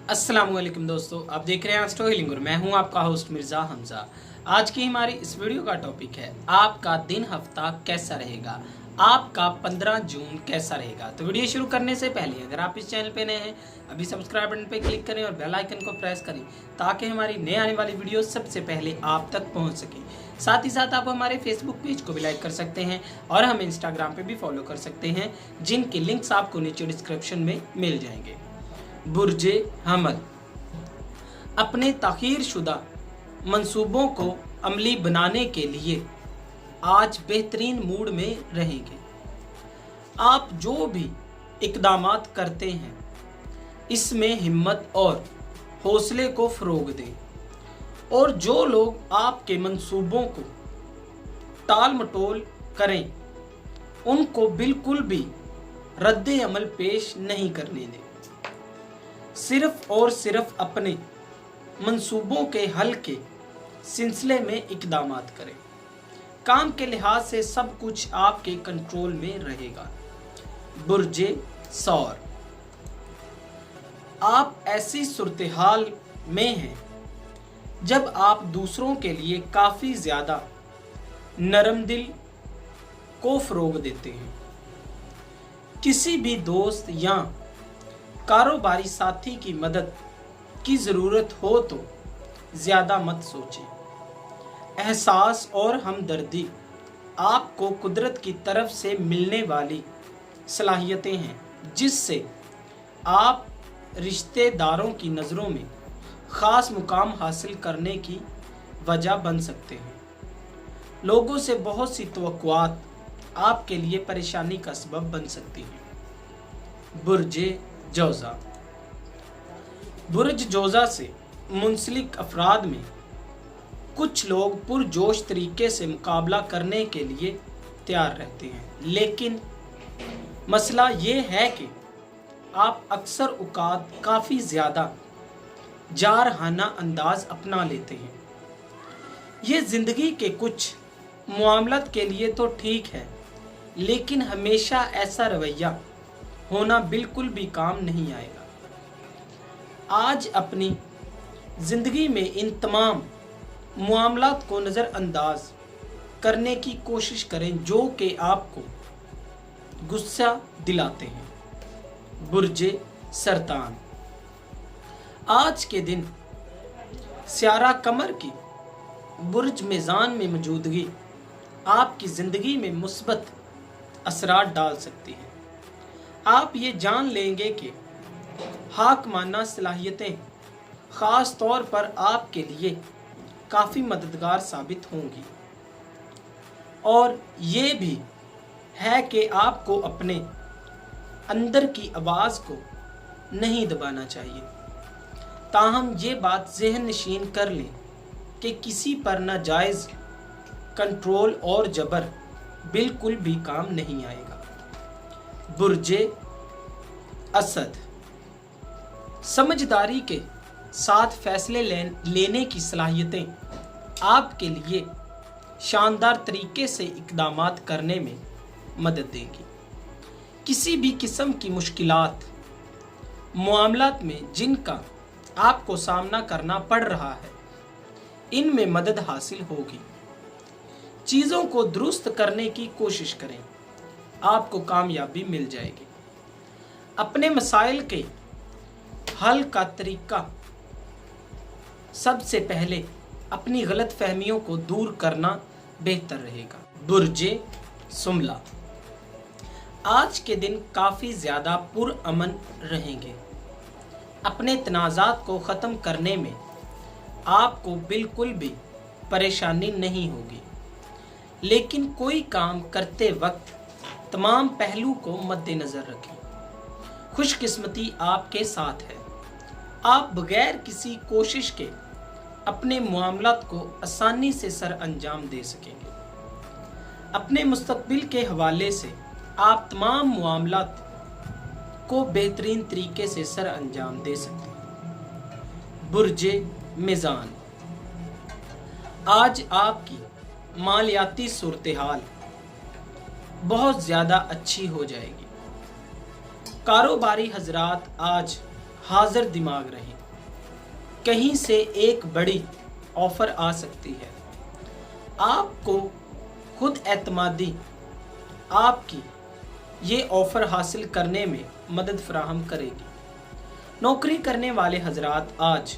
अस्सलाम वालेकुम दोस्तों, आप देख रहे हैं एस्ट्रो हीलिंग और मैं हूं आपका होस्ट मिर्ज़ा हमजा। आज की हमारी इस वीडियो का टॉपिक है आपका दिन हफ्ता कैसा रहेगा, आपका 15 जून कैसा रहेगा। तो वीडियो शुरू करने से पहले अगर आप इस चैनल पे नए हैं अभी सब्सक्राइब बटन पे क्लिक करें और बेल आइकन को प्रेस करें ताकि हमारी नए आने वाली वीडियो सबसे पहले आप तक पहुँच सके। साथ ही साथ आप हमारे फेसबुक पेज को भी लाइक कर सकते हैं और हमें इंस्टाग्राम पे भी फॉलो कर सकते हैं, जिनके लिंक्स आपको नीचे डिस्क्रिप्शन में मिल जाएंगे। बुर्जे हमल अपने ताख़ीर शुदा मंसूबों को अमली बनाने के लिए आज बेहतरीन मूड में रहेंगे। आप जो भी इक़दामात करते हैं इसमें हिम्मत और हौसले को फ़रोग़ दें और जो लोग आपके मंसूबों को टाल मटोल करें उनको बिल्कुल भी रद्द अमल पेश नहीं करने दें। सिर्फ और सिर्फ अपने मंसूबों के हल के सिलसिले में इक़दामात करें। काम के लिहाज से सब कुछ आपके कंट्रोल में रहेगा। बुर्जे सौर आप ऐसी सूरत हाल में हैं जब आप दूसरों के लिए काफ़ी ज़्यादा नरम दिल को फ़रोग़ देते हैं। किसी भी दोस्त या कारोबारी साथी की मदद की ज़रूरत हो तो ज़्यादा मत सोचें। एहसास और हमदर्दी आपको कुदरत की तरफ से मिलने वाली सलाहियतें हैं जिससे आप रिश्तेदारों की नज़रों में ख़ास मुकाम हासिल करने की वजह बन सकते हैं। लोगों से बहुत सी तवक्कुआत आपके लिए परेशानी का सबब बन सकती हैं। बुर्जे जोज़ा बुर्ज जोज़ा से मुंसलिक अफराद में कुछ लोग पुरजोश तरीके से मुकाबला करने के लिए तैयार रहते हैं, लेकिन मसला ये है कि आप अक्सर औक़ात काफ़ी ज़्यादा जारहाना अंदाज अपना लेते हैं। ये ज़िंदगी के कुछ मामलात के लिए तो ठीक है, लेकिन हमेशा ऐसा रवैया होना बिल्कुल भी काम नहीं आएगा। आज अपनी ज़िंदगी में इन तमाम मामलात को नज़रअंदाज करने की कोशिश करें जो कि आपको गुस्सा दिलाते हैं। बुर्जे सरतान आज के दिन सियारा कमर की बुर्ज मेज़ान में मौजूदगी आपकी ज़िंदगी में मुस्बत असरात डाल सकती है। आप ये जान लेंगे कि हाकमाना सलाहियतें ख़ास तौर पर आपके लिए काफ़ी मददगार साबित होंगी और ये भी है कि आपको अपने अंदर की आवाज़ को नहीं दबाना चाहिए। ताहम ये बात ज़हन नशीन कर लें कि किसी पर नाजायज़ कंट्रोल और जबर बिल्कुल भी काम नहीं आएगा। बुर्जे असद समझदारी के साथ फैसले लेने की सलाहियतें आपके लिए शानदार तरीके से इक़दामात करने में मदद देगी। किसी भी किस्म की मुश्किलात मामलात में जिनका आपको सामना करना पड़ रहा है इनमें मदद हासिल होगी। चीज़ों को दुरुस्त करने की कोशिश करें, आपको कामयाबी मिल जाएगी। अपने मसाइल के हल का तरीका सबसे पहले अपनी गलत फहमियों को दूर करना बेहतर रहेगा। बुर्जे सुमला आज के दिन काफ़ी ज़्यादा पुरअमन रहेंगे। अपने तनाज़ात को ख़त्म करने में आपको बिल्कुल भी परेशानी नहीं होगी, लेकिन कोई काम करते वक्त तमाम पहलू को मद्देनज़र रखें। खुशकिस्मती आपके साथ है। आप बगैर किसी कोशिश के अपने मामलात को आसानी से सर अंजाम दे सकेंगे। अपने मुस्तकबिल के हवाले से आप तमाम मामलात को बेहतरीन तरीके से सर अंजाम दे सकते हैं। बुर्जे मीज़ान आज आपकी मालियाती सूरत हाल बहुत ज़्यादा अच्छी हो जाएगी। कारोबारी हजरात आज हाजिर दिमाग रहें। कहीं से एक बड़ी ऑफर आ सकती है। आपको खुद एतमादी आपकी ये ऑफर हासिल करने में मदद फराहम करेगी। नौकरी करने वाले हजरात आज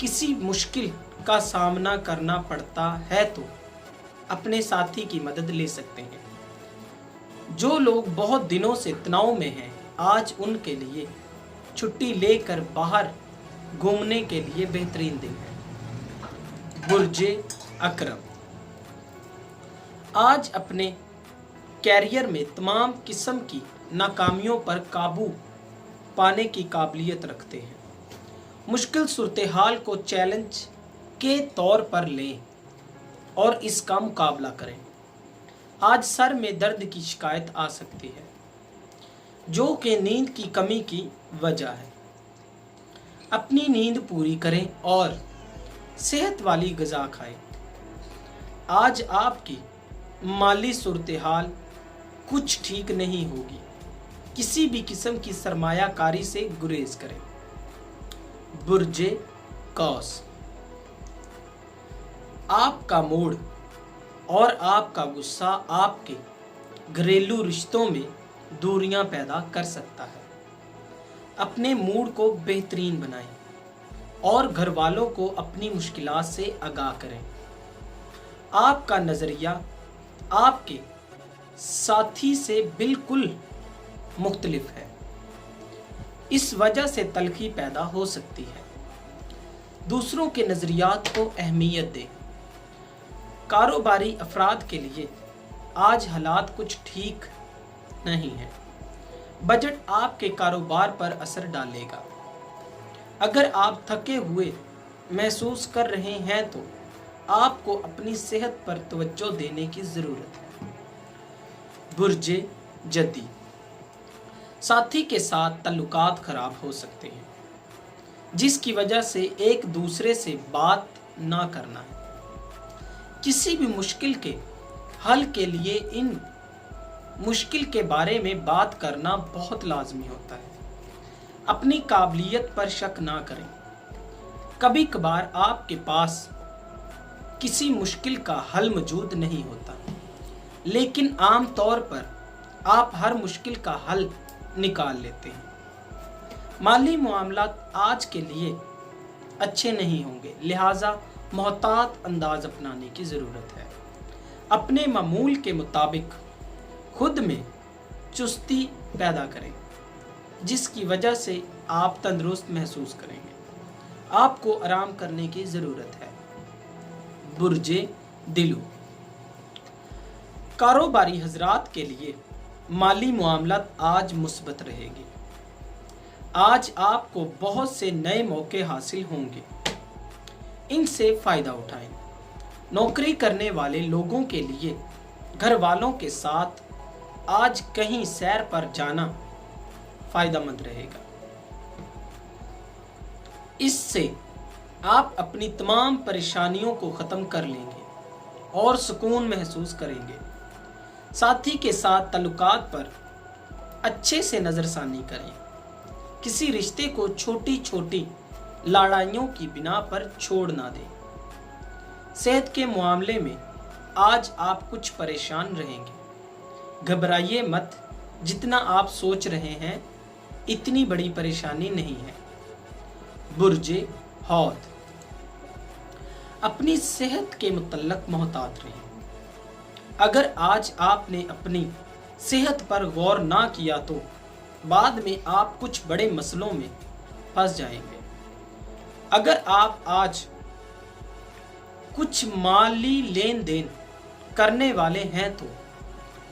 किसी मुश्किल का सामना करना पड़ता है तो अपने साथी की मदद ले सकते हैं। जो लोग बहुत दिनों से तनाव में हैं, आज उनके लिए छुट्टी लेकर बाहर घूमने के लिए बेहतरीन दिन है। बुर्जे अकरम, आज अपने कैरियर में तमाम किस्म की नाकामियों पर काबू पाने की काबिलियत रखते हैं। मुश्किल सूरत-ए-हाल को चैलेंज के तौर पर लें और इसका मुकाबला करें। आज सर में दर्द की शिकायत आ सकती है, जो कि नींद की कमी की वजह है। अपनी नींद पूरी करें और सेहत वाली ग़िज़ा खाएं। आज आपकी माली सूरत-ए-हाल कुछ ठीक नहीं होगी। किसी भी किस्म की सरमायाकारी से गुरेज करें। बुर्जे कौस, आपका मूड और आपका गुस्सा आपके घरेलू रिश्तों में दूरियां पैदा कर सकता है। अपने मूड को बेहतरीन बनाएं और घर वालों को अपनी मुश्किलात से आगाह करें। आपका नज़रिया आपके साथी से बिल्कुल मुख्तलिफ है। इस वजह से तलखी पैदा हो सकती है। दूसरों के नज़रियात को अहमियत दें। कारोबारी अफराद के लिए आज हालात कुछ ठीक नहीं है। बजट आपके कारोबार पर असर डालेगा। अगर आप थके हुए महसूस कर रहे हैं तो आपको अपनी सेहत पर तवज्जो देने की ज़रूरत है। बुर्जे जद्दी, साथी के साथ ताल्लुकात ख़राब हो सकते हैं, जिसकी वजह से एक दूसरे से बात ना करना है। किसी भी मुश्किल के हल के लिए इन मुश्किल के बारे में बात करना बहुत लाजमी होता है। अपनी काबिलियत पर शक ना करें। कभी कभार आपके पास किसी मुश्किल का हल मौजूद नहीं होता, लेकिन आम तौर पर आप हर मुश्किल का हल निकाल लेते हैं। माली मामलात आज के लिए अच्छे नहीं होंगे, लिहाजा मोहतात अंदाज अपनाने की ज़रूरत है। अपने मामूल के मुताबिक खुद में चुस्ती पैदा करें, जिसकी वजह से आप तंदुरुस्त महसूस करेंगे। आपको आराम करने की ज़रूरत है। बुर्जे दिलू, कारोबारी हजरात के लिए माली मामलात आज मुस्बत रहेगी। आज आपको बहुत से नए मौके हासिल होंगे, इनसे फ़ायदा उठाएं। नौकरी करने वाले लोगों के लिए घर वालों के साथ आज कहीं सैर पर जाना फ़ायदेमंद रहेगा। इससे आप अपनी तमाम परेशानियों को ख़त्म कर लेंगे और सुकून महसूस करेंगे। साथी के साथ ताल्लुकात पर अच्छे से नज़रसानी करें। किसी रिश्ते को छोटी छोटी लड़ाइयों की बिना पर छोड़ ना दें। सेहत के मामले में आज आप कुछ परेशान रहेंगे। घबराइए मत, जितना आप सोच रहे हैं इतनी बड़ी परेशानी नहीं है। बुर्जे हौद, अपनी सेहत के मुतल्लक मोहतात रहें। अगर आज आपने अपनी सेहत पर गौर ना किया तो बाद में आप कुछ बड़े मसलों में फंस जाएंगे। अगर आप आज कुछ माली लेन देन करने वाले हैं तो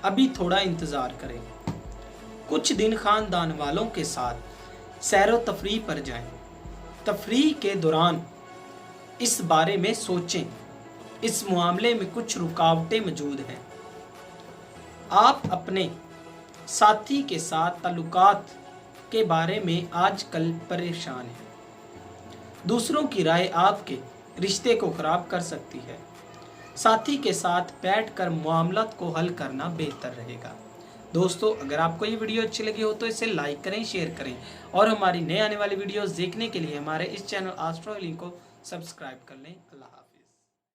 अभी थोड़ा इंतज़ार करें। कुछ दिन ख़ानदान वालों के साथ सैर व तफरीह पर जाएं। तफरीह के दौरान इस बारे में सोचें, इस मामले में कुछ रुकावटें मौजूद हैं। आप अपने साथी के साथ ताल्लुकात के बारे में आजकल परेशान हैं। दूसरों की राय आपके रिश्ते को ख़राब कर सकती है। साथी के साथ बैठकर मामलात को हल करना बेहतर रहेगा। दोस्तों अगर आपको ये वीडियो अच्छी लगी हो तो इसे लाइक करें, शेयर करें और हमारी नए आने वाली वीडियोस देखने के लिए हमारे इस चैनल एस्ट्रो हीलिंग को सब्सक्राइब कर लें। अल्लाह हाफ़िज़।